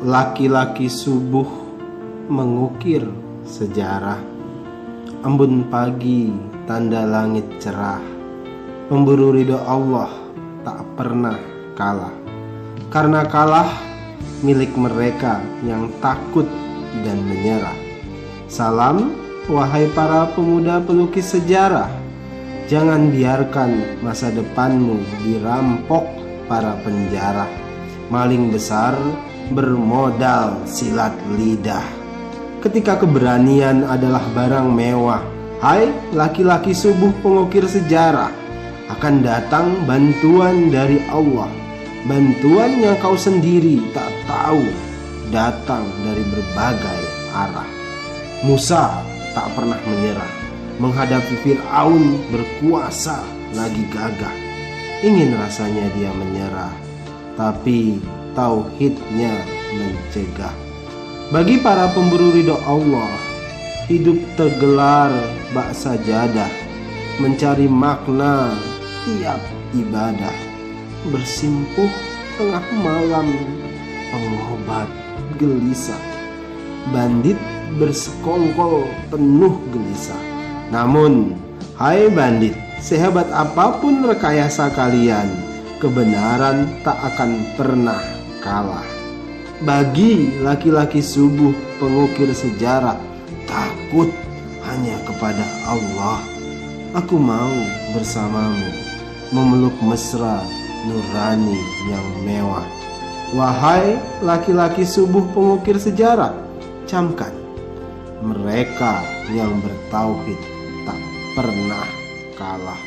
laki-laki subuh mengukir sejarah. Embun pagi tanda langit cerah, pemburu ridho Allah tak pernah kalah. Karena kalah milik mereka yang takut dan menyerah. Salam wahai para pemuda pelukis sejarah, jangan biarkan masa depanmu dirampok para penjara. Maling besar bermodal silat lidah. Ketika keberanian adalah barang mewah, hai laki-laki subuh pengukir sejarah, akan datang bantuan dari Allah. Bantuan yang kau sendiri tak tahu, datang dari berbagai arah. Musa tak pernah menyerah, menghadapi Fir'aun berkuasa lagi gagah. Ingin rasanya dia menyerah, tapi tauhidnya mencegah. Bagi para pemburu ridho Allah, hidup tergelar bak sajadah, mencari makna tiap ibadah, bersimpuh tengah malam pengobat gelisah. Bandit bersekongkol penuh gelisah. Namun, hai bandit, sehebat apapun rekayasa kalian, kebenaran tak akan pernah kalah. Bagi laki-laki subuh pengukir sejarah, takut hanya kepada Allah. Aku mau bersamamu memeluk mesra nurani yang mewah. Wahai laki-laki subuh pengukir sejarah, camkan, mereka yang bertauhid tak pernah kalah.